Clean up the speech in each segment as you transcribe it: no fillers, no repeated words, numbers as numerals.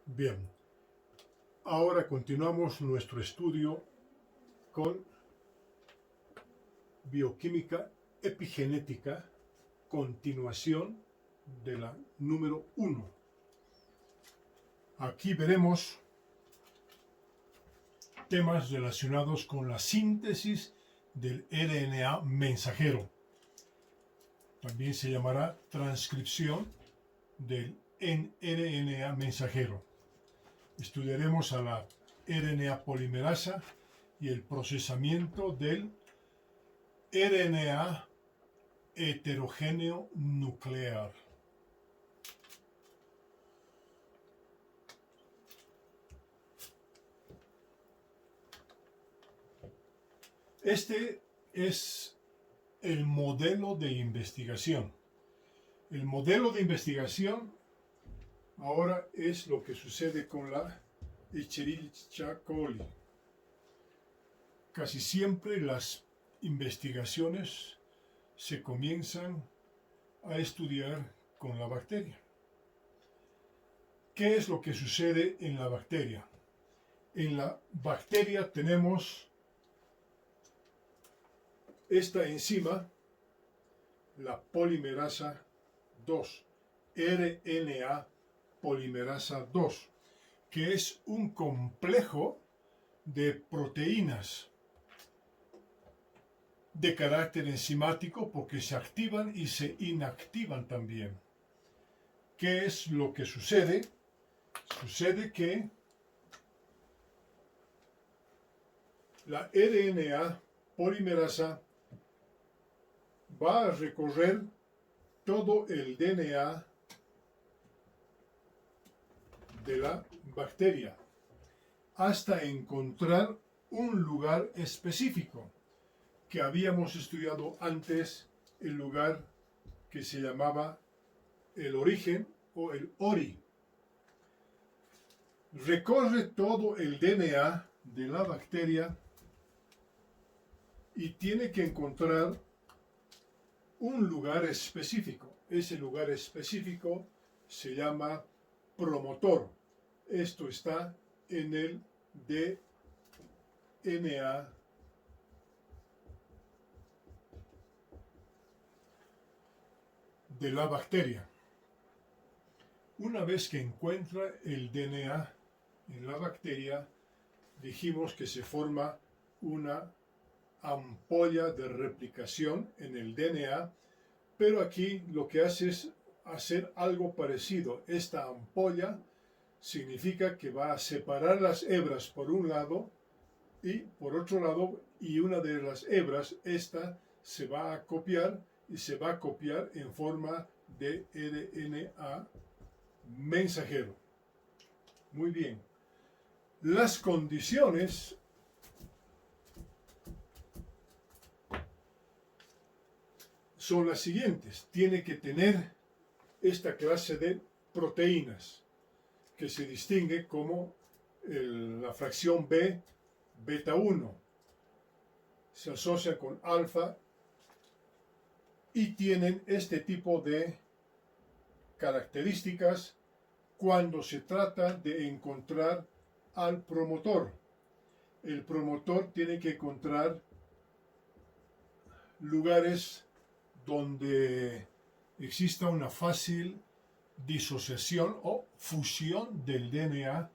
Bien, ahora continuamos nuestro estudio con bioquímica epigenética, continuación de la número 1. Aquí veremos temas relacionados con la síntesis del RNA mensajero. También se llamará transcripción del RNA mensajero. Estudiaremos a la RNA polimerasa y el procesamiento del RNA heterogéneo nuclear. Este es el modelo de investigación. El modelo de investigación ahora es lo que sucede con la Escherichia coli. Casi siempre las investigaciones se comienzan a estudiar con la bacteria. ¿Qué es lo que sucede en la bacteria? En la bacteria tenemos esta enzima, la polimerasa 2, RNA polimerasa 2, que es un complejo de proteínas de carácter enzimático porque se activan y se inactivan también. ¿Qué es lo que sucede? Sucede que la RNA polimerasa va a recorrer todo el DNA de la bacteria hasta encontrar un lugar específico que habíamos estudiado antes, el lugar que se llamaba el origen o el ORI. Recorre todo el DNA de la bacteria y tiene que encontrar un lugar específico. Ese lugar específico se llama promotor. Esto está en el DNA de la bacteria. Una vez que encuentra el DNA en la bacteria, dijimos que se forma una ampolla de replicación en el DNA, pero aquí lo que hace es hacer algo parecido. Esta ampolla significa que va a separar las hebras por un lado y por otro lado, y una de las hebras, esta se va a copiar y se va a copiar en forma de RNA mensajero. Muy bien. Las condiciones son las siguientes. Tiene que tener esta clase de proteínas que se distingue como la fracción B, beta 1. Se asocia con alfa y tienen este tipo de características cuando se trata de encontrar al promotor. El promotor tiene que encontrar lugares donde exista una fácil disociación o fusión del DNA,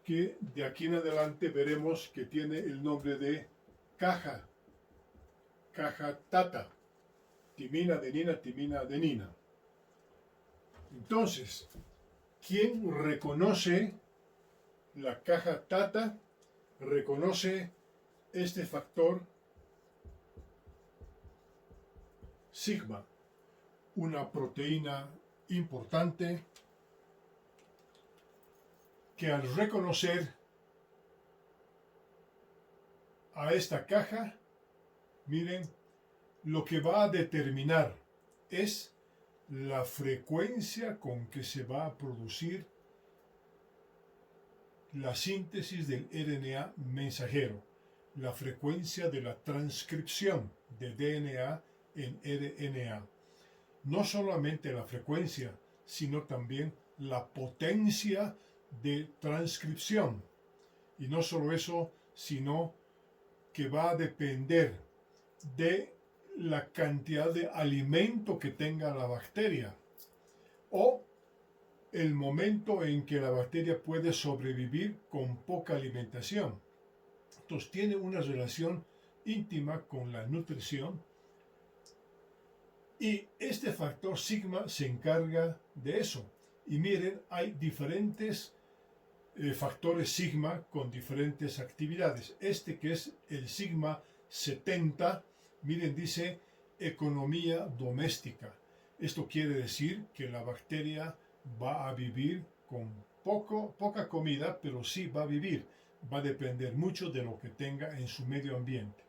que de aquí en adelante veremos que tiene el nombre de caja tata, timina, adenina. Entonces, ¿quién reconoce la caja tata? Reconoce este factor sigma, una proteína importante que al reconocer a esta caja, miren, lo que va a determinar es la frecuencia con que se va a producir la síntesis del RNA mensajero, la frecuencia de la transcripción de DNA en RNA. No solamente la frecuencia, sino también la potencia de transcripción. Y no solo eso, sino que va a depender de la cantidad de alimento que tenga la bacteria o el momento en que la bacteria puede sobrevivir con poca alimentación. Entonces tiene una relación íntima con la nutrición y este factor sigma se encarga de eso. Y miren, hay diferentes factores sigma con diferentes actividades. Este que es el sigma 70, miren, dice economía doméstica. Esto quiere decir que la bacteria va a vivir con poca comida, pero sí va a vivir. Va a depender mucho de lo que tenga en su medio ambiente.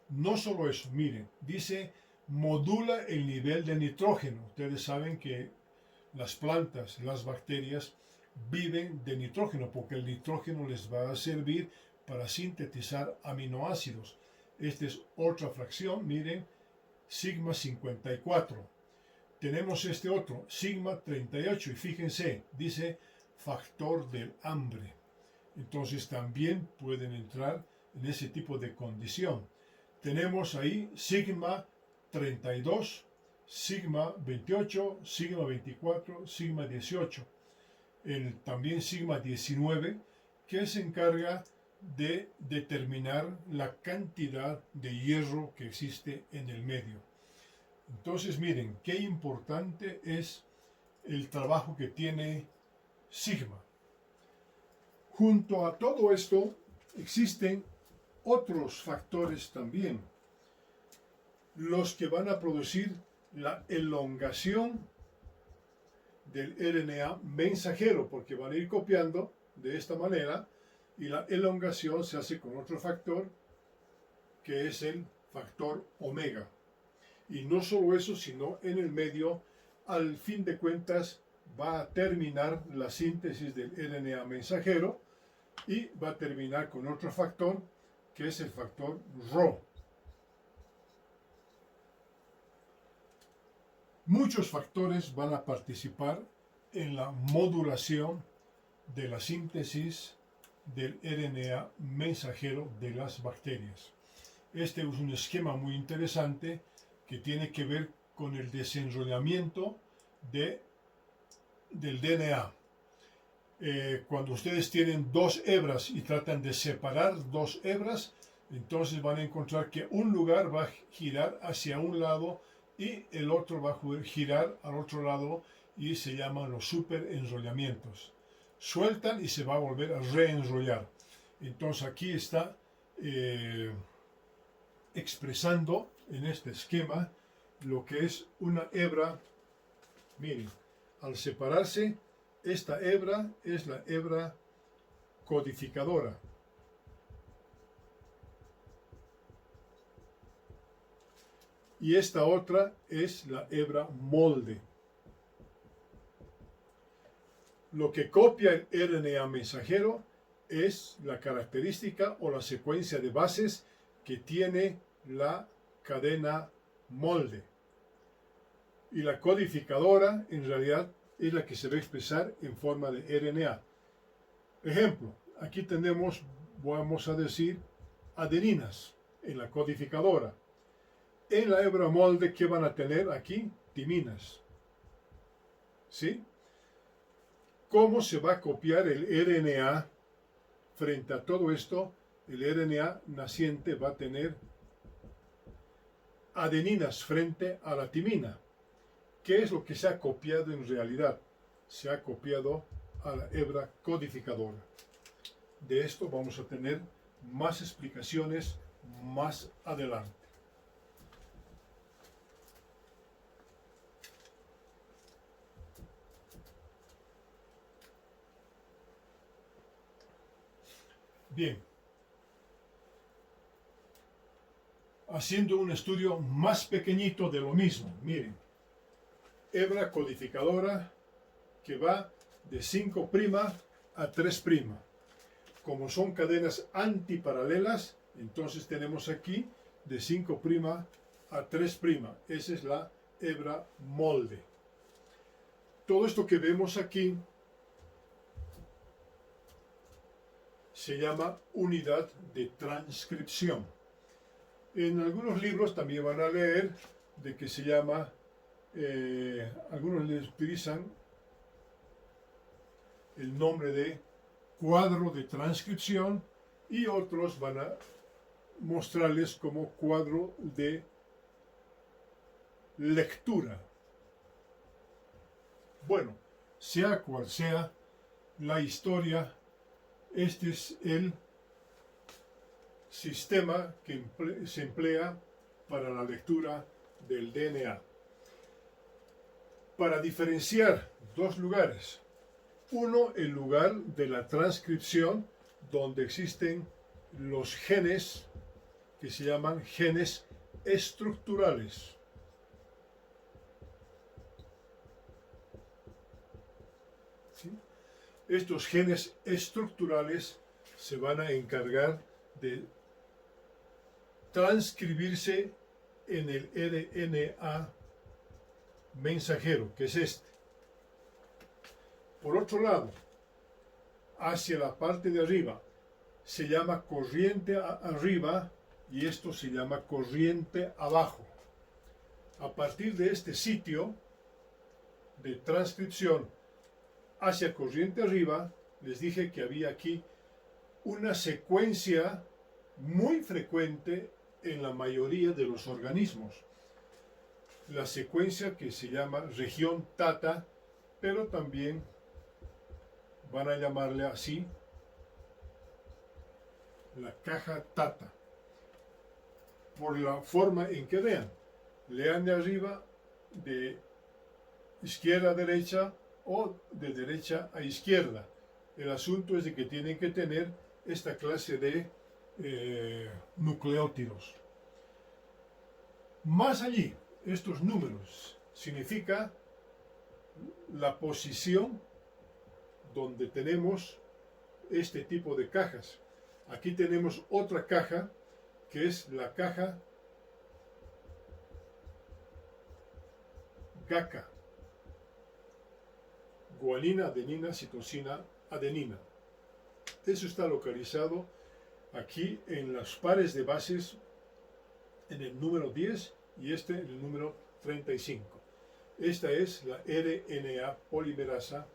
No solo eso, miren, dice modula el nivel de nitrógeno. Ustedes saben que las plantas, las bacterias, viven de nitrógeno porque el nitrógeno les va a servir para sintetizar aminoácidos. Esta es otra fracción, miren, sigma 54. Tenemos este otro, sigma 38, y fíjense, dice factor del hambre. Entonces también pueden entrar en ese tipo de condición. Tenemos ahí sigma 32, sigma 28, sigma 24, sigma 18. También sigma 19, que se encarga de determinar la cantidad de hierro que existe en el medio. Entonces miren, qué importante es el trabajo que tiene sigma. Junto a todo esto existen otros factores también, los que van a producir la elongación del RNA mensajero, porque van a ir copiando de esta manera y la elongación se hace con otro factor que es el factor omega. Y no solo eso, sino en el medio, al fin de cuentas, va a terminar la síntesis del RNA mensajero y va a terminar con otro factor que es el factor Rho. Muchos factores van a participar en la modulación de la síntesis del RNA mensajero de las bacterias. Este es un esquema muy interesante que tiene que ver con el desenrollamiento del DNA. Cuando ustedes tienen dos hebras y tratan de separar dos hebras, entonces van a encontrar que un lugar va a girar hacia un lado y el otro va a girar al otro lado y se llaman los superenrollamientos. Sueltan y se va a volver a reenrollar. Entonces aquí está expresando en este esquema lo que es una hebra. Miren, al separarse, esta hebra es la hebra codificadora. Y esta otra es la hebra molde. Lo que copia el RNA mensajero es la característica o la secuencia de bases que tiene la cadena molde. Y la codificadora en realidad es la que se va a expresar en forma de RNA. Ejemplo, aquí tenemos, vamos a decir, adeninas en la codificadora. En la hebra molde, ¿qué van a tener aquí? Timinas. ¿Sí? ¿Cómo se va a copiar el RNA frente a todo esto? El RNA naciente va a tener adeninas frente a la timina. ¿Qué es lo que se ha copiado en realidad? Se ha copiado a la hebra codificadora. De esto vamos a tener más explicaciones más adelante. Bien. Haciendo un estudio más pequeñito de lo mismo. Miren. Hebra codificadora que va de 5' a 3'. Como son cadenas antiparalelas, entonces tenemos aquí de 5' a 3'. Esa es la hebra molde. Todo esto que vemos aquí se llama unidad de transcripción. En algunos libros también van a leer de que se llama, algunos les utilizan el nombre de cuadro de transcripción y otros van a mostrarles como cuadro de lectura. Bueno, sea cual sea la historia, este es el sistema que se emplea para la lectura del DNA. Para diferenciar dos lugares. Uno, el lugar de la transcripción, donde existen los genes que se llaman genes estructurales. ¿Sí? Estos genes estructurales se van a encargar de transcribirse en el RNA mensajero, que es este. Por otro lado, hacia la parte de arriba, se llama corriente arriba y esto se llama corriente abajo. A partir de este sitio de transcripción hacia corriente arriba, les dije que había aquí una secuencia muy frecuente en la mayoría de los organismos. La secuencia que se llama región Tata, pero también van a llamarle así la caja Tata, por la forma en que vean. Lean de arriba, de izquierda a derecha o de derecha a izquierda. El asunto es de que tienen que tener esta clase de nucleótidos. Más allí, estos números significa la posición donde tenemos este tipo de cajas. Aquí tenemos otra caja que es la caja GACA, guanina, adenina, citosina, adenina. Eso está localizado aquí en los pares de bases en el número 10 y este en el número 35. Esta es la RNA polimerasa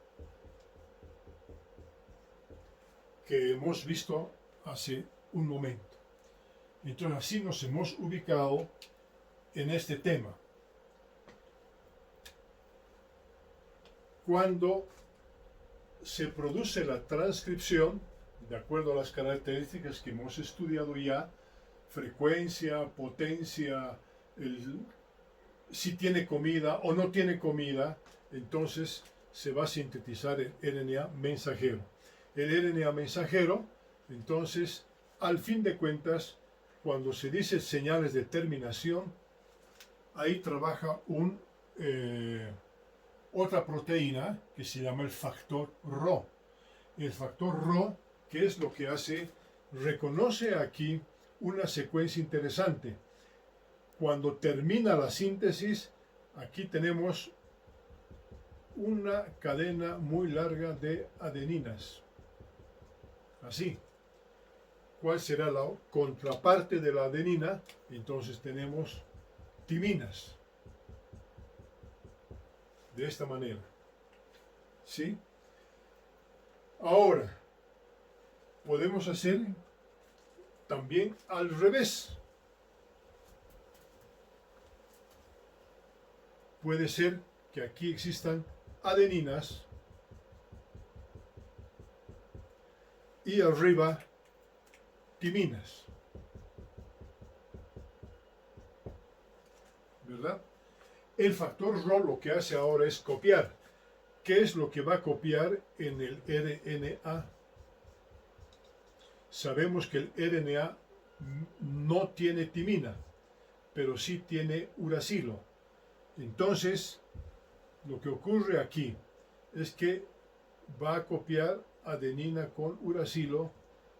que hemos visto hace un momento. Entonces así nos hemos ubicado en este tema. Cuando se produce la transcripción, de acuerdo a las características que hemos estudiado ya, frecuencia, potencia, si tiene comida o no tiene comida, entonces se va a sintetizar el RNA mensajero. El RNA mensajero, entonces, al fin de cuentas, cuando se dice señales de terminación, ahí trabaja otra proteína que se llama el factor Rho. El factor Rho, ¿qué es lo que hace? Reconoce aquí una secuencia interesante. Cuando termina la síntesis, aquí tenemos una cadena muy larga de adeninas. Así. ¿Cuál será la contraparte de la adenina? Entonces tenemos timinas. De esta manera. ¿Sí? Ahora, podemos hacer también al revés. Puede ser que aquí existan adeninas y arriba timinas. ¿Verdad? El factor Rho lo que hace ahora es copiar. ¿Qué es lo que va a copiar en el RNA? Sabemos que el RNA no tiene timina, pero sí tiene uracilo. Entonces, lo que ocurre aquí es que va a copiar adenina con uracilo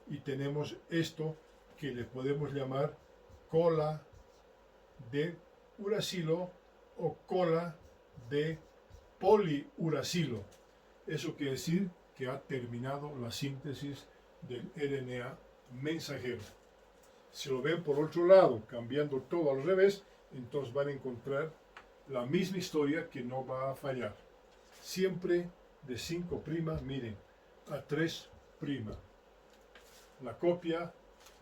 y tenemos esto que le podemos llamar cola de uracilo o cola de poliuracilo. Eso quiere decir que ha terminado la síntesis del RNA mensajero. Si lo ven por otro lado, cambi'ando todo al revés, entonces van a encontrar la misma historia que no va a fallar. Siempre de 5', miren, a 3'. La copia,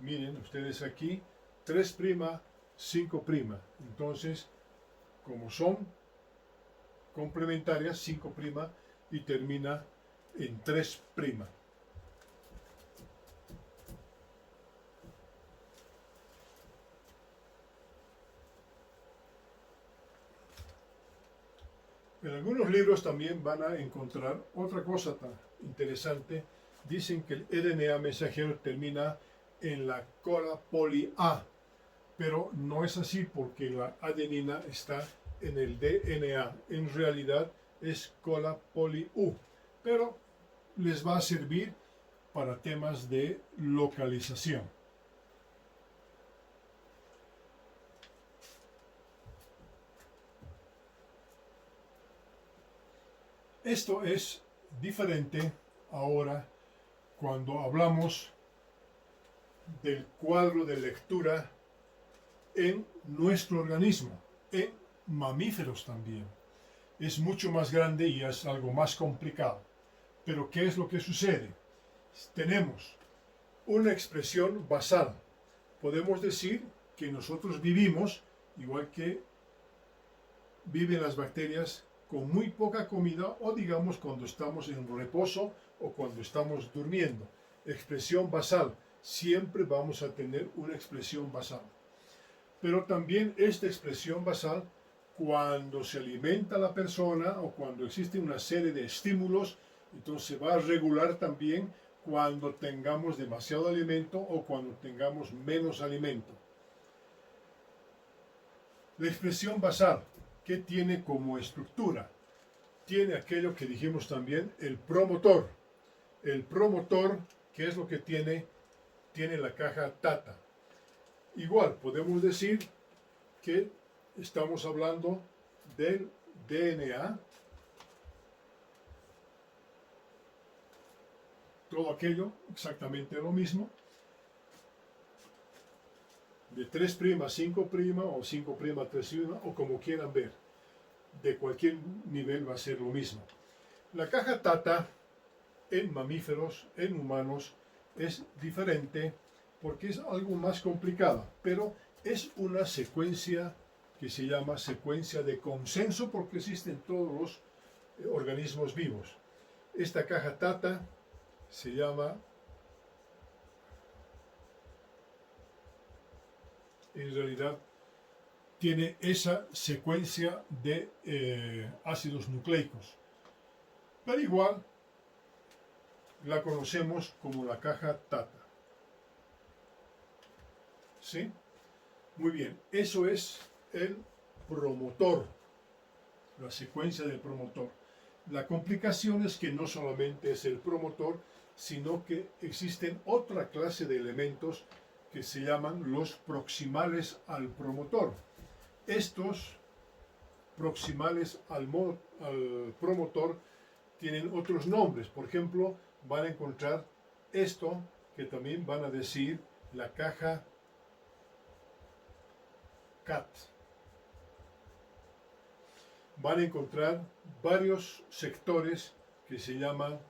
miren ustedes aquí, 3', 5'. Entonces, como son complementarias, 5' y termina en 3'. En algunos libros también van a encontrar otra cosa tan interesante. Dicen que el RNA mensajero termina en la cola poli A, pero no es así porque la adenina está en el DNA. En realidad es cola poli U, pero les va a servir para temas de localización. Esto es diferente ahora cuando hablamos del cuadro de lectura en nuestro organismo, en mamíferos también. Es mucho más grande y es algo más complicado. Pero ¿qué es lo que sucede? Tenemos una expresión basal. Podemos decir que nosotros vivimos, igual que viven las bacterias, con muy poca comida o digamos cuando estamos en reposo o cuando estamos durmiendo. Expresión basal. Siempre vamos a tener una expresión basal. Pero también esta expresión basal, cuando se alimenta la persona o cuando existe una serie de estímulos, entonces va a regular también cuando tengamos demasiado alimento o cuando tengamos menos alimento. La expresión basal, ¿qué tiene como estructura? Tiene aquello que dijimos también, el promotor. El promotor, ¿qué es lo que tiene? Tiene la caja Tata. Igual, podemos decir que estamos hablando del DNA, todo aquello exactamente lo mismo, de 3', 5' o 5', 3', o como quieran ver, de cualquier nivel va a ser lo mismo. La caja Tata en mamíferos, en humanos, es diferente porque es algo más complicada, pero es una secuencia que se llama secuencia de consenso porque existen todos los organismos vivos. Esta caja Tata se llama, en realidad, tiene esa secuencia de ácidos nucleicos, pero igual la conocemos como la caja Tata. ¿Sí? Muy bien, eso es el promotor, la secuencia del promotor. La complicación es que no solamente es el promotor, sino que existen otra clase de elementos que se llaman los proximales al promotor. Estos proximales al promotor tienen otros nombres. Por ejemplo, van a encontrar esto que también van a decir la caja CAT. Van a encontrar varios sectores que se llaman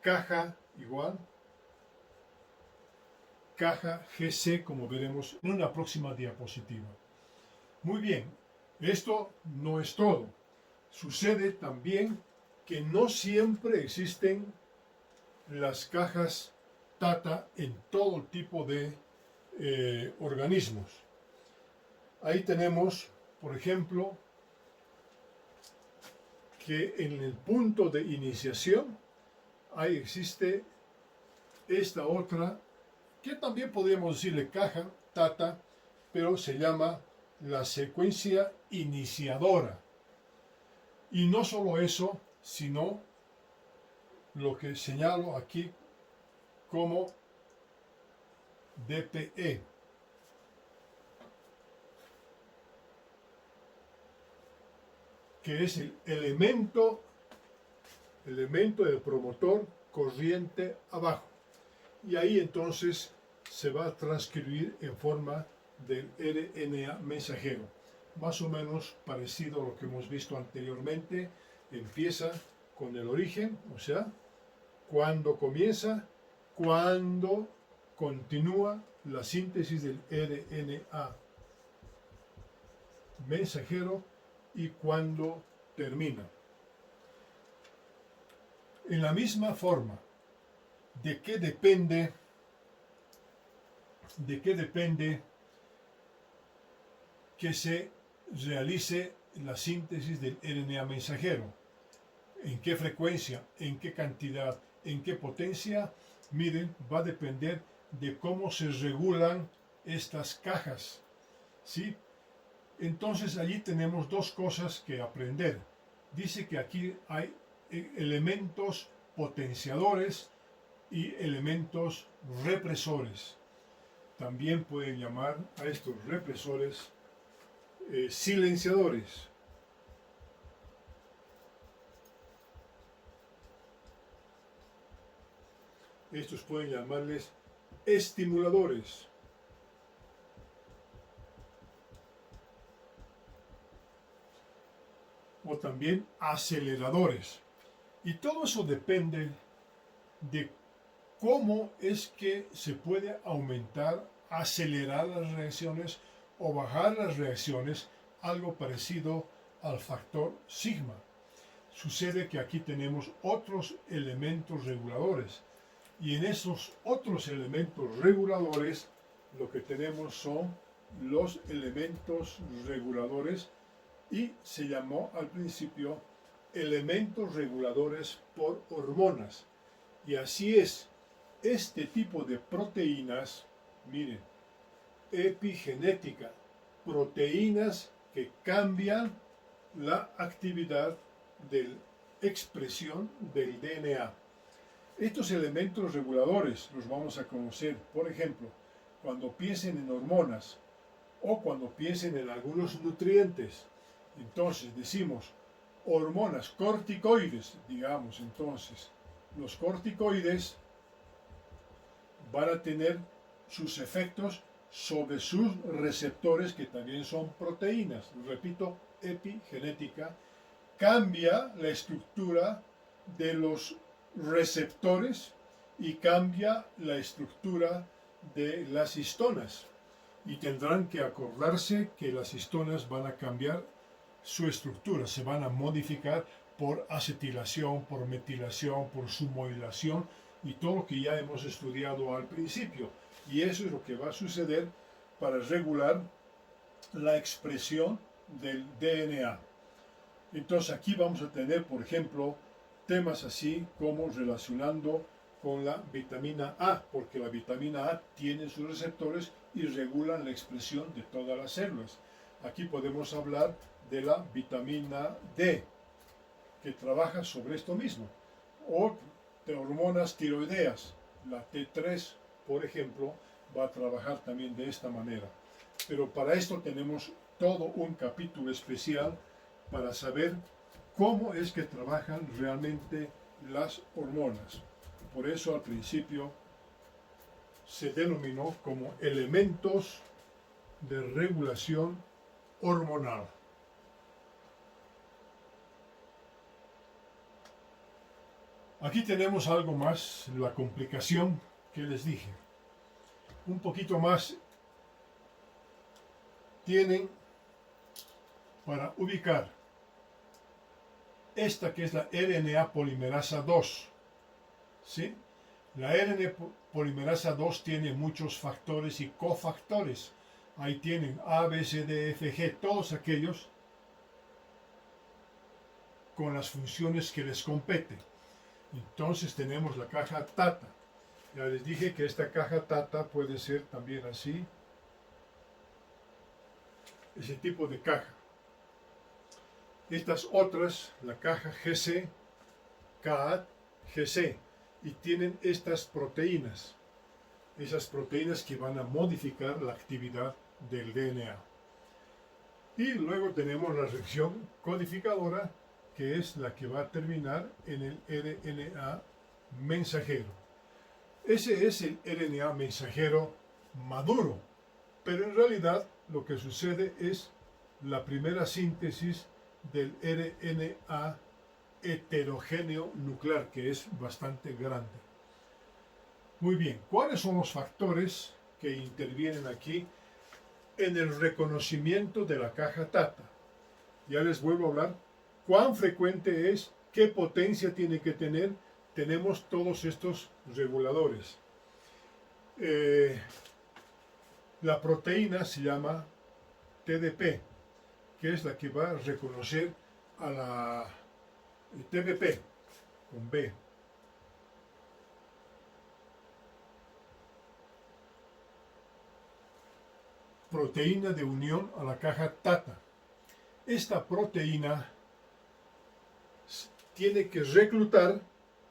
caja igual, caja GC, como veremos en una próxima diapositiva. Muy bien, esto no es todo. Sucede también que no siempre existen las cajas Tata en todo tipo de organismos. Ahí tenemos, por ejemplo, que en el punto de iniciación ahí existe esta otra, que también podríamos decirle caja Tata, pero se llama la secuencia iniciadora. Y no solo eso, sino lo que señalo aquí como DPE. Que es el elemento del promotor corriente abajo. y ahí entonces se va a transcribir en forma del RNA mensajero. Más o menos parecido a lo que hemos visto anteriormente. Empieza con el origen, o sea, cuando comienza, cuando continúa la síntesis del RNA mensajero y cuando termina. En la misma forma, ¿de qué depende que se realice la síntesis del RNA mensajero? ¿En qué frecuencia? ¿En qué cantidad? ¿En qué potencia? Miren, va a depender de cómo se regulan estas cajas, ¿sí? Entonces allí tenemos dos cosas que aprender. Dice que aquí hay elementos potenciadores y elementos represores. También pueden llamar a estos represores silenciadores. Estos pueden llamarles estimuladores. O también aceleradores. Y todo eso depende de cómo es que se puede aumentar, acelerar las reacciones o bajar las reacciones, algo parecido al factor sigma. Sucede que aquí tenemos otros elementos reguladores, y en esos otros elementos reguladores lo que tenemos son los elementos reguladores, y se llamó al principio elementos reguladores por hormonas. Y así es, este tipo de proteínas, miren, epigenética, proteínas que cambian la actividad de expresión del DNA. Estos elementos reguladores los vamos a conocer, por ejemplo, cuando piensen en hormonas o cuando piensen en algunos nutrientes. Entonces decimos hormonas corticoides, digamos. Entonces los corticoides van a tener sus efectos sobre sus receptores, que también son proteínas. Repito, epigenética cambia la estructura de los receptores y cambia la estructura de las histonas. Y tendrán que acordarse que las histonas van a cambiar su estructura, se van a modificar por acetilación, por metilación, por submodulación y todo lo que ya hemos estudiado al principio. Y eso es lo que va a suceder para regular la expresión del DNA. Entonces aquí vamos a tener, por ejemplo, temas así como relacionando con la vitamina A, porque la vitamina A tiene sus receptores y regulan la expresión de todas las células. Aquí podemos hablar de la vitamina D, que trabaja sobre esto mismo, o de hormonas tiroideas. La T3, por ejemplo, va a trabajar también de esta manera. Pero para esto tenemos todo un capítulo especial para saber cómo es que trabajan realmente las hormonas. Por eso al principio se denominó como elementos de regulación hormonal. Aquí tenemos algo más, la complicación que les dije. Un poquito más tienen para ubicar esta, que es la RNA polimerasa 2. ¿Sí? La RNA polimerasa 2 tiene muchos factores y cofactores. Ahí tienen A, B, C, D, F, G, todos aquellos con las funciones que les competen. Entonces tenemos la caja TATA. Ya les dije que esta caja TATA puede ser también así, ese tipo de caja. Estas otras, la caja GC, CAAT, GC, y tienen estas proteínas, esas proteínas que van a modificar la actividad del DNA. Y luego tenemos la reacción codificadora, que es la que va a terminar en el RNA mensajero. Ese es el RNA mensajero maduro, pero en realidad lo que sucede es la primera síntesis del RNA heterogéneo nuclear, que es bastante grande. Muy bien, ¿cuáles son los factores que intervienen aquí en el reconocimiento de la caja Tata? Ya les vuelvo a hablar cuán frecuente es, qué potencia tiene que tener. Tenemos todos estos reguladores. La proteína se llama TDP, que es la que va a reconocer a la TDP con B. Proteína de unión a la caja Tata. Esta proteína tiene que reclutar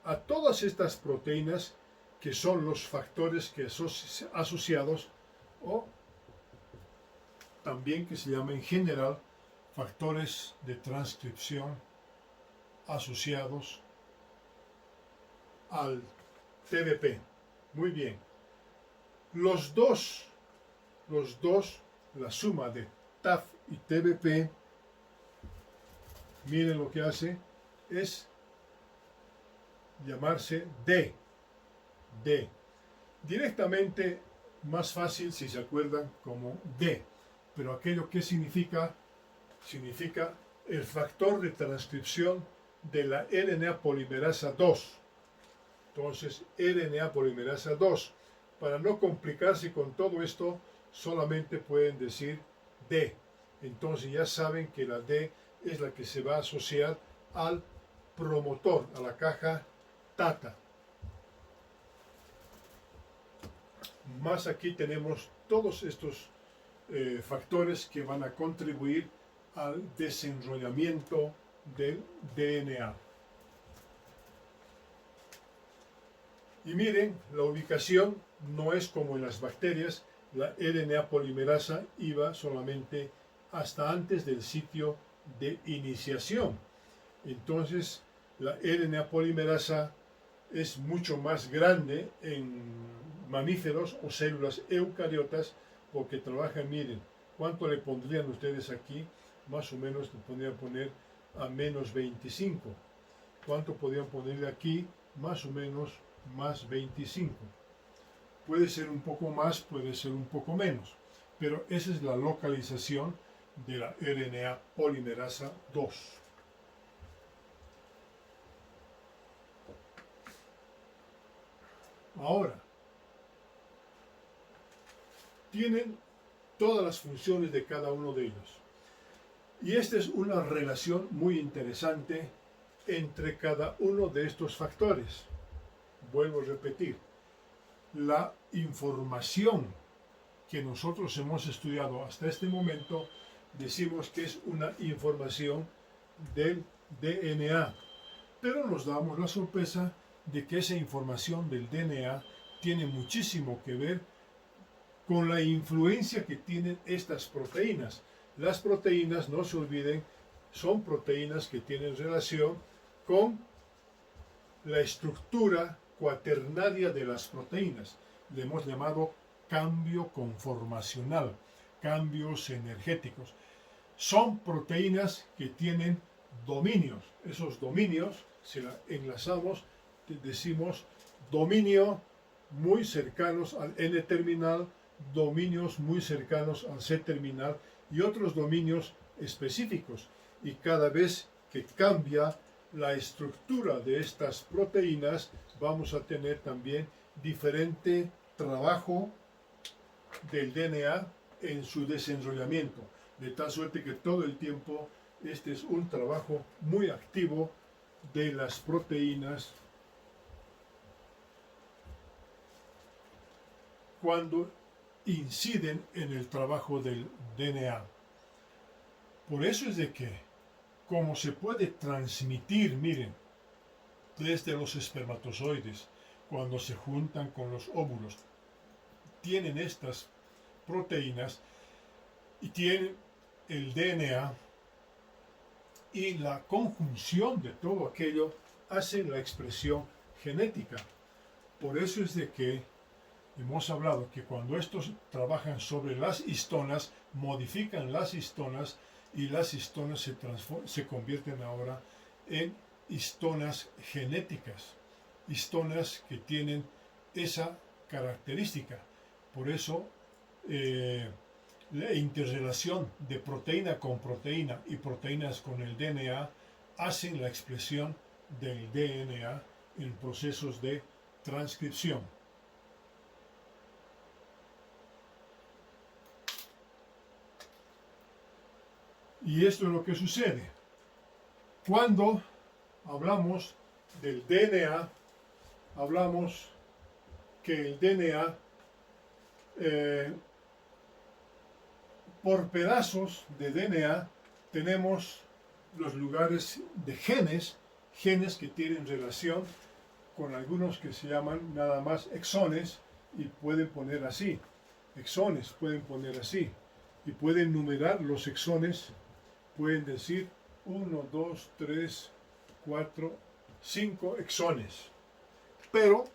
a todas estas proteínas que son los factores que asociados, o también que se llama en general factores de transcripción asociados al TDP. Muy bien. Los dos, la suma de TAF y TBP, miren lo que hace, es llamarse D. Directamente más fácil si se acuerdan como D, pero aquello que significa el factor de transcripción de la RNA polimerasa 2. Entonces, RNA polimerasa 2. Para no complicarse con todo esto, solamente pueden decir D. Entonces ya saben que la D es la que se va a asociar al promotor, a la caja Tata. Más aquí tenemos todos estos factores que van a contribuir al desenrollamiento del DNA. Y miren, la ubicación no es como en las bacterias. La RNA polimerasa iba solamente hasta antes del sitio de iniciación. Entonces, la RNA polimerasa es mucho más grande en mamíferos o células eucariotas porque trabajan, miren, ¿cuánto le pondrían ustedes aquí? Más o menos le podrían poner a menos 25. ¿Cuánto podrían ponerle aquí? Más o menos más 25. Puede ser un poco más, puede ser un poco menos, pero esa es la localización de la RNA polimerasa 2. Ahora, tienen todas las funciones de cada uno de ellos. Y esta es una relación muy interesante entre cada uno de estos factores. Vuelvo a repetir, la información que nosotros hemos estudiado hasta este momento, decimos que es una información del DNA, pero nos damos la sorpresa de que esa información del DNA tiene muchísimo que ver con la influencia que tienen estas proteínas. Las proteínas, no se olviden, son proteínas que tienen relación con la estructura cuaternaria de las proteínas. Le hemos llamado cambio conformacional, cambios energéticos. Son proteínas que tienen dominios. Esos dominios, si la enlazamos, decimos dominio muy cercanos al N-terminal, dominios muy cercanos al C-terminal y otros dominios específicos. Y cada vez que cambia la estructura de estas proteínas, vamos a tener también diferente trabajo del DNA en su desenrollamiento, de tal suerte que todo el tiempo este es un trabajo muy activo de las proteínas cuando inciden en el trabajo del DNA. Por eso es de que, como se puede transmitir, miren, desde los espermatozoides, cuando se juntan con los óvulos, tienen estas proteínas y tienen el DNA, y la conjunción de todo aquello hace la expresión genética. Por eso es de que hemos hablado que cuando estos trabajan sobre las histonas, modifican las histonas y las histonas se convierten ahora en histonas genéticas, histonas que tienen esa característica. Por eso la interrelación de proteína con proteína y proteínas con el DNA hacen la expresión del DNA en procesos de transcripción. Y esto es lo que sucede. Cuando hablamos del DNA, hablamos que el DNA, por pedazos de DNA, tenemos los lugares de genes, genes que tienen relación con algunos que se llaman nada más exones, y pueden poner así, exones pueden poner así, y pueden numerar los exones, pueden decir 1, 2, 3, 4, 5 exones. Pero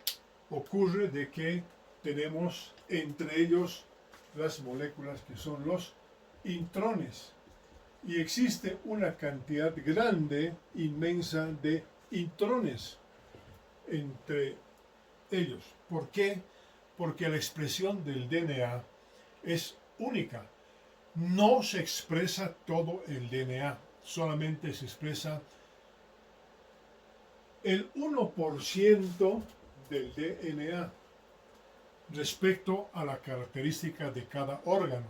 ocurre de que tenemos entre ellos las moléculas que son los intrones. Y existe una cantidad grande, inmensa de intrones entre ellos. ¿Por qué? Porque la expresión del DNA es única. No se expresa todo el DNA, solamente se expresa el 1% del DNA respecto a la característica de cada órgano.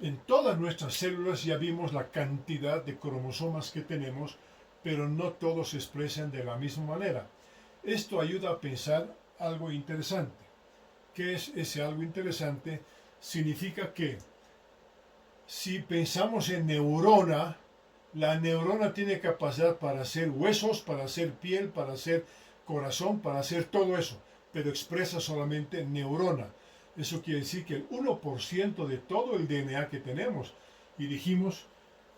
En todas nuestras células ya vimos la cantidad de cromosomas que tenemos, pero no todos se expresan de la misma manera. Esto ayuda a pensar algo interesante. ¿Qué es ese algo interesante? Significa que si pensamos en neurona, la neurona tiene capacidad para hacer huesos, para hacer piel, para hacer corazón, para hacer todo eso, pero expresa solamente neurona. Eso quiere decir que el 1% de todo el DNA que tenemos, y dijimos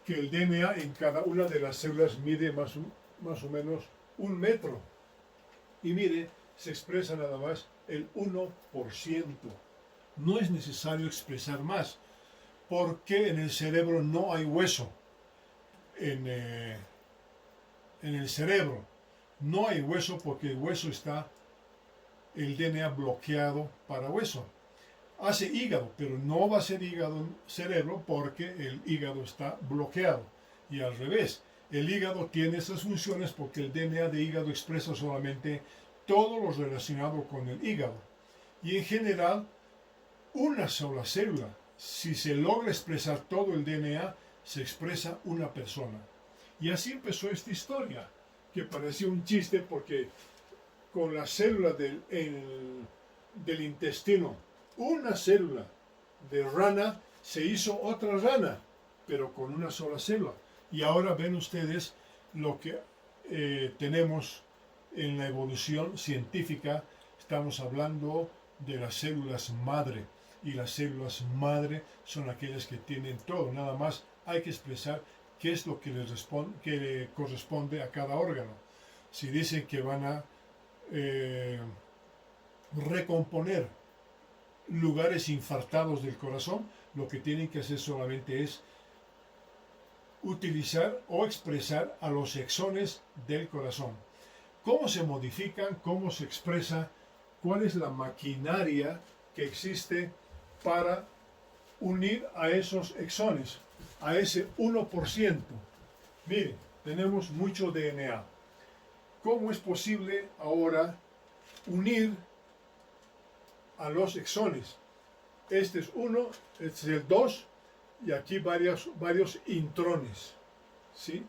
que el DNA en cada una de las células mide más o menos 1 metro. Y mire, se expresa nada más el 1%. No es necesario expresar más, porque en el cerebro no hay hueso. En el cerebro no hay hueso porque el hueso está, el DNA bloqueado para hueso. Hace hígado, pero no va a ser hígado en cerebro porque el hígado está bloqueado. Y al revés, el hígado tiene esas funciones porque el DNA de hígado expresa solamente todo lo relacionado con el hígado. Y en general, una sola célula, si se logra expresar todo el DNA, se expresa una persona. Y así empezó esta historia, que parecía un chiste porque con la célula del intestino, una célula de rana, se hizo otra rana, pero con una sola célula. Y ahora ven ustedes lo que tenemos en la evolución científica. Estamos hablando de las células madre, y las células madre son aquellas que tienen todo. Nada más hay que expresar qué es lo que que corresponde a cada órgano. Si dicen que van a recomponer lugares infartados del corazón, lo que tienen que hacer solamente es utilizar o expresar a los exones del corazón. ¿Cómo se modifican? ¿Cómo se expresa? ¿Cuál es la maquinaria que existe para unir a esos exones, a ese 1%? Miren, tenemos mucho DNA. ¿Cómo es posible ahora unir a los exones? Este es 1, este es el 2, y aquí varios intrones, ¿sí?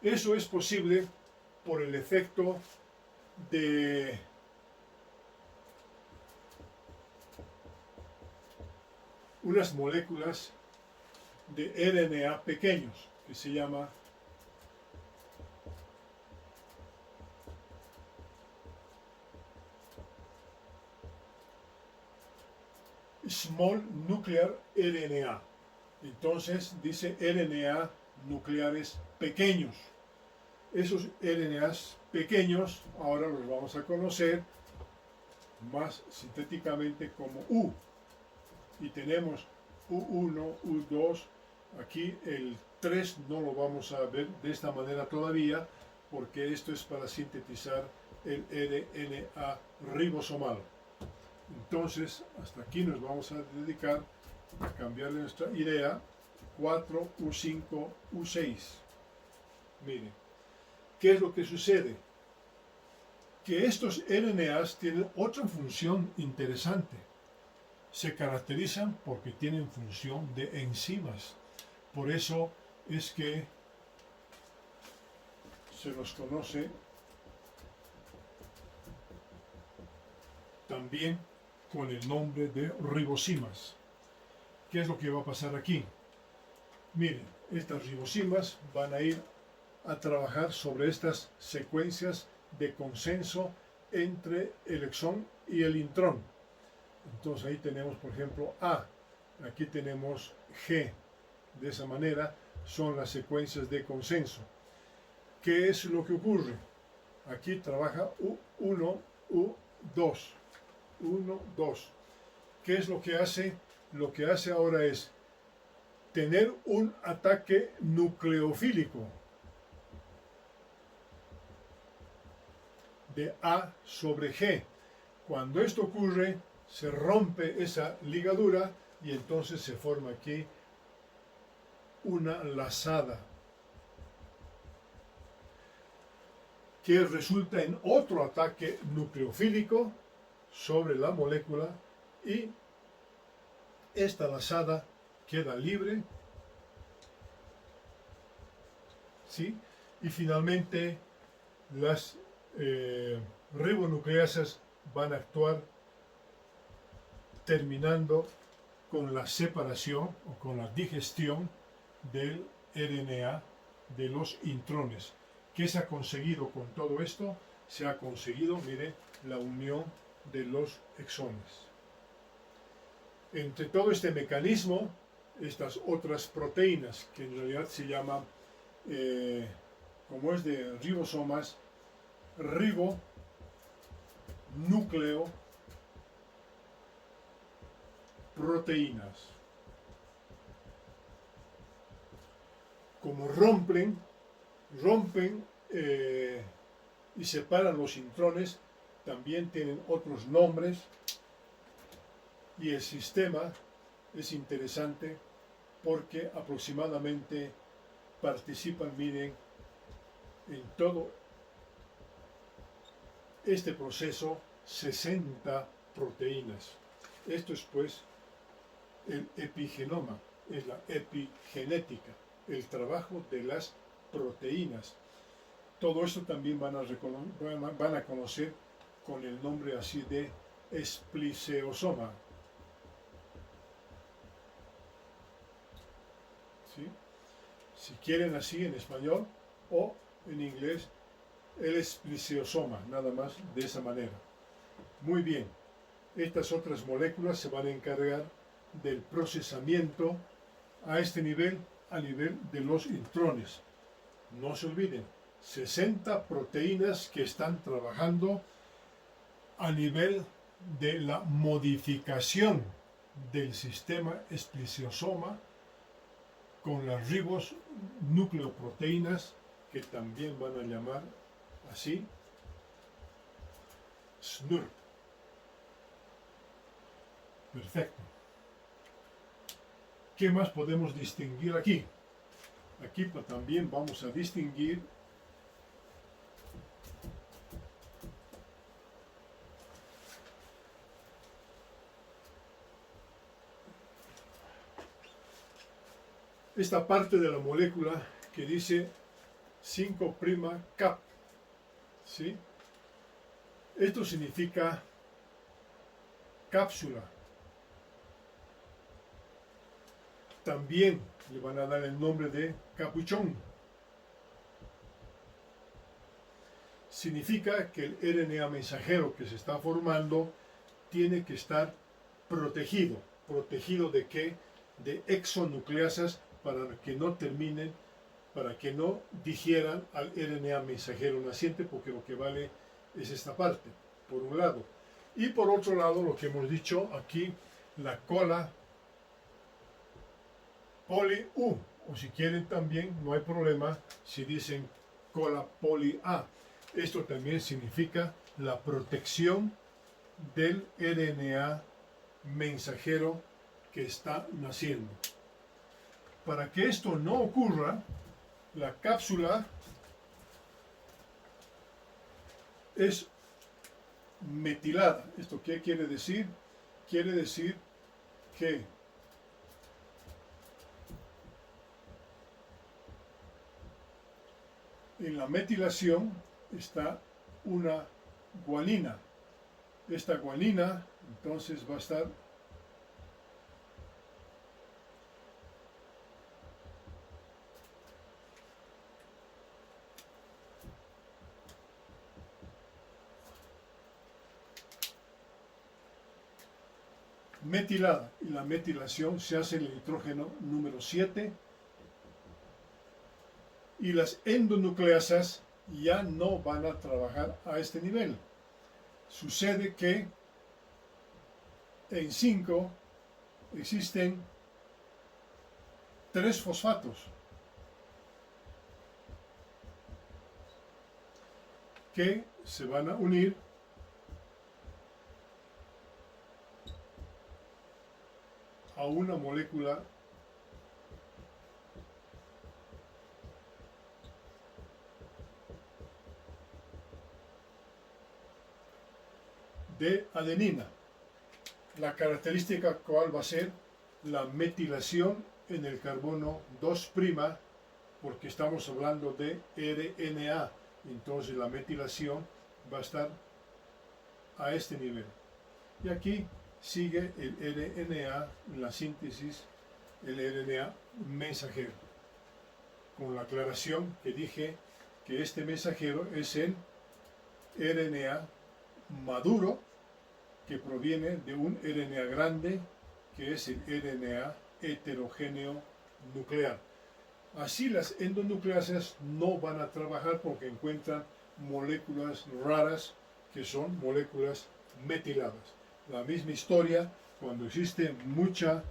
Eso es posible por el efecto de unas moléculas de RNA pequeños, que se llama Small Nuclear RNA. Entonces dice RNA nucleares pequeños. Esos RNAs pequeños ahora los vamos a conocer más sintéticamente como U. Y tenemos U1, U2, aquí el 3 no lo vamos a ver de esta manera todavía, porque esto es para sintetizar el RNA ribosomal. Entonces, hasta aquí nos vamos a dedicar a cambiarle nuestra idea. 4, U5, U6. Miren, ¿qué es lo que sucede? Que estos RNAs tienen otra función interesante. Se caracterizan porque tienen función de enzimas. Por eso es que se los conoce también con el nombre de ribosimas. ¿Qué es lo que va a pasar aquí? Miren, estas ribosimas van a ir a trabajar sobre estas secuencias de consenso entre el exón y el intrón. Entonces ahí tenemos, por ejemplo, A, aquí tenemos G. De esa manera son las secuencias de consenso. ¿Qué es lo que ocurre? Aquí trabaja U1, U2. 1, 2. ¿Qué es lo que hace? Lo que hace ahora es tener un ataque nucleofílico de A sobre G. Cuando esto ocurre, se rompe esa ligadura y entonces se forma aquí una lazada que resulta en otro ataque nucleofílico sobre la molécula y esta lazada queda libre, ¿sí? Y finalmente las ribonucleasas van a actuar terminando con la separación o con la digestión del RNA de los intrones. ¿Qué se ha conseguido con todo esto? Se ha conseguido, mire, la unión de los exones. Entre todo este mecanismo, estas otras proteínas, que en realidad se llaman, como es de ribosomas, ribonucleoproteínas. Como rompen y separan los intrones, también tienen otros nombres, y el sistema es interesante porque aproximadamente participan, miren, en todo este proceso 60 proteínas. Esto es pues el epigenoma, es la epigenética, el trabajo de las proteínas. Todo esto también van a conocer con el nombre así de espliceosoma. ¿Sí? Si quieren así en español o en inglés, el espliceosoma, nada más de esa manera. Muy bien, estas otras moléculas se van a encargar del procesamiento a este nivel, a nivel de los intrones. No se olviden, 60 proteínas que están trabajando a nivel de la modificación del sistema espliceosoma con las ribonucleoproteínas, que también van a llamar así SNRP. Perfecto. ¿Qué más podemos distinguir aquí? Aquí también vamos a distinguir esta parte de la molécula que dice 5' cap, ¿sí? Esto significa cápsula. También le van a dar el nombre de capuchón. Significa que el RNA mensajero que se está formando tiene que estar protegido. ¿Protegido de qué? De exonucleasas para que no terminen, para que no digieran al RNA mensajero naciente, porque lo que vale es esta parte, por un lado. Y por otro lado, lo que hemos dicho aquí, la cola poli U, o si quieren también, no hay problema si dicen cola poli A. Esto también significa la protección del RNA mensajero que está naciendo. Para que esto no ocurra, la cápsula es metilada. ¿Esto qué quiere decir? Quiere decir que en la metilación está una guanina. Esta guanina entonces va a estar metilada, y la metilación se hace en el nitrógeno número 7, y las endonucleasas ya no van a trabajar a este nivel. Sucede que en 5 existen 3 fosfatos que se van a unir a una molécula de adenina. La característica cual va a ser la metilación en el carbono 2', porque estamos hablando de RNA. Entonces la metilación va a estar a este nivel. Y aquí sigue el RNA en la síntesis, el RNA mensajero, con la aclaración que dije que este mensajero es el RNA maduro, que proviene de un RNA grande, que es el RNA heterogéneo nuclear. Así las endonucleasas no van a trabajar porque encuentran moléculas raras que son moléculas metiladas. La misma historia cuando existe mucho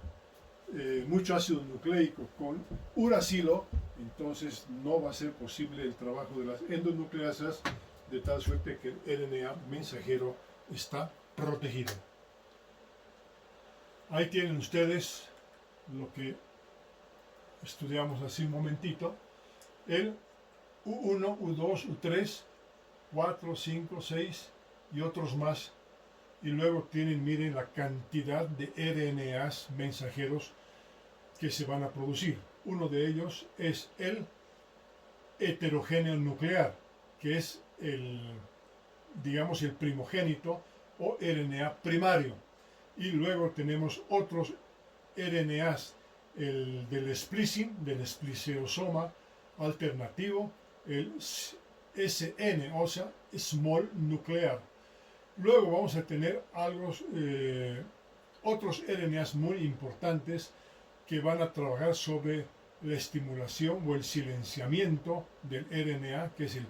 ácido nucleico con uracilo, entonces no va a ser posible el trabajo de las endonucleasas, de tal suerte que el RNA mensajero está protegido. Ahí tienen ustedes lo que estudiamos así un momentito, el U1, U2, U3, 4, 5, 6 y otros más. Y luego tienen, miren, la cantidad de RNAs mensajeros que se van a producir. Uno de ellos es el heterogéneo nuclear, que es digamos, el primogénito o RNA primario. Y luego tenemos otros RNAs, el del splicing, del spliceosoma alternativo, el SN, o sea, small nuclear. Luego vamos a tener otros RNAs muy importantes que van a trabajar sobre la estimulación o el silenciamiento del RNA, que es el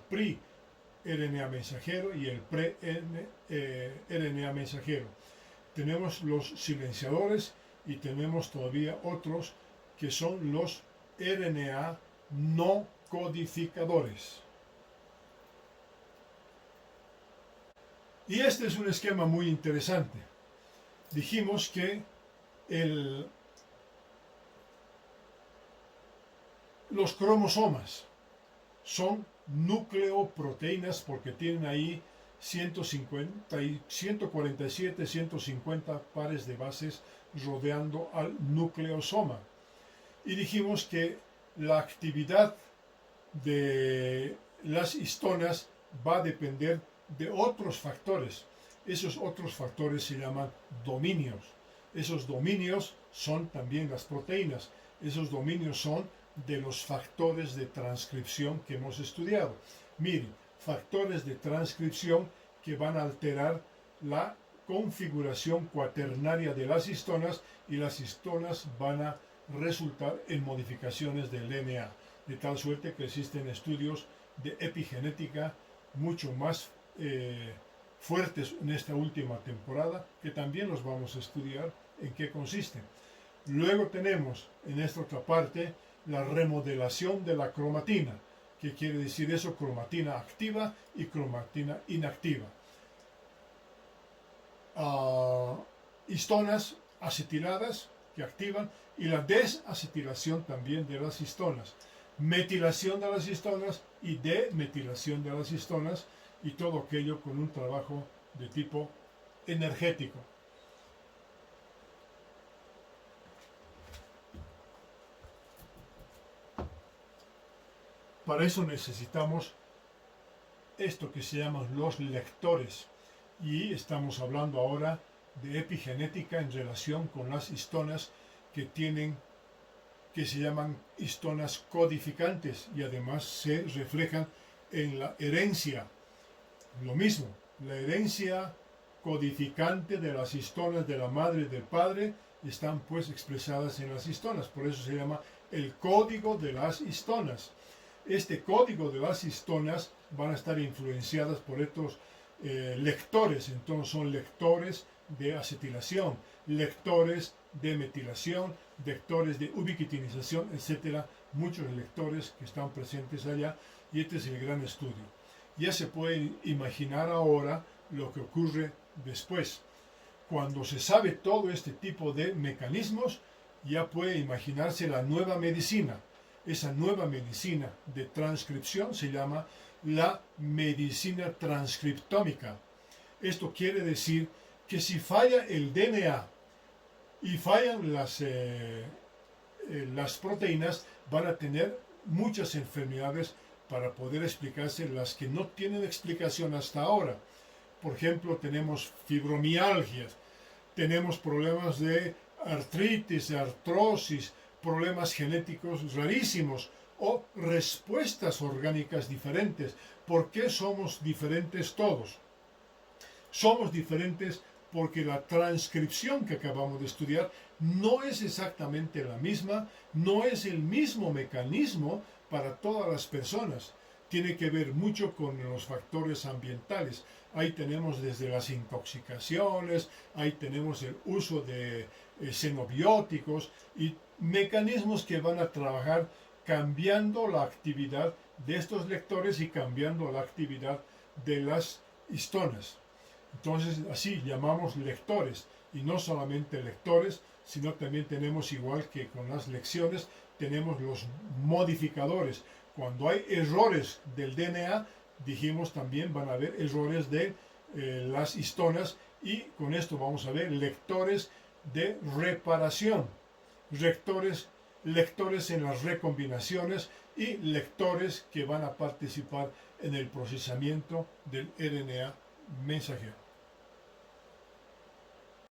RNA mensajero y el pre-RNA mensajero. Tenemos los silenciadores y tenemos todavía otros que son los RNA no codificadores. Y este es un esquema muy interesante. Dijimos que los cromosomas son nucleoproteínas porque tienen ahí 147, 150 pares de bases rodeando al nucleosoma. Y dijimos que la actividad de las histonas va a depender de otros factores. Esos otros factores se llaman dominios. Esos dominios son también las proteínas. Esos dominios son de los factores de transcripción que hemos estudiado. Miren, factores de transcripción que van a alterar la configuración cuaternaria de las histonas, y las histonas van a resultar en modificaciones del DNA, de tal suerte que existen estudios de epigenética mucho más fuertes en esta última temporada, que también los vamos a estudiar en qué consiste. Luego tenemos en esta otra parte la remodelación de la cromatina. ¿Qué quiere decir eso? Cromatina activa y cromatina inactiva. Histonas acetiladas que activan y la desacetilación también de las histonas. Metilación de las histonas y demetilación de las histonas, y todo aquello con un trabajo de tipo energético. Para eso necesitamos esto que se llaman los lectores, y estamos hablando ahora de epigenética en relación con las histonas que se llaman histonas codificantes y además se reflejan en la herencia. Lo mismo, la herencia codificante de las histonas de la madre y del padre están pues expresadas en las histonas, por eso se llama el código de las histonas. Este código de las histonas van a estar influenciadas por estos lectores, entonces son lectores de acetilación, lectores de metilación, lectores de ubiquitinización, etcétera, muchos lectores que están presentes allá, y este es el gran estudio. Ya se puede imaginar ahora lo que ocurre después. Cuando se sabe todo este tipo de mecanismos, ya puede imaginarse la nueva medicina. Esa nueva medicina de transcripción se llama la medicina transcriptómica. Esto quiere decir que si falla el DNA y fallan las proteínas, van a tener muchas enfermedades para poder explicarse las que no tienen explicación hasta ahora. Por ejemplo, tenemos fibromialgias, tenemos problemas de artritis, artrosis, problemas genéticos rarísimos o respuestas orgánicas diferentes. ¿Por qué somos diferentes todos? Somos diferentes porque la transcripción que acabamos de estudiar no es exactamente la misma, no es el mismo mecanismo para todas las personas. Tiene que ver mucho con los factores ambientales. Ahí tenemos desde las intoxicaciones, ahí tenemos el uso de xenobióticos y mecanismos que van a trabajar cambiando la actividad de estos lectores y cambiando la actividad de las histonas. Entonces, así llamamos lectores, y no solamente lectores, sino también tenemos, igual que con las lecciones, tenemos los modificadores. Cuando hay errores del DNA, dijimos también van a haber errores de las histonas, y con esto vamos a ver lectores de reparación, lectores en las recombinaciones y lectores que van a participar en el procesamiento del RNA mensajero.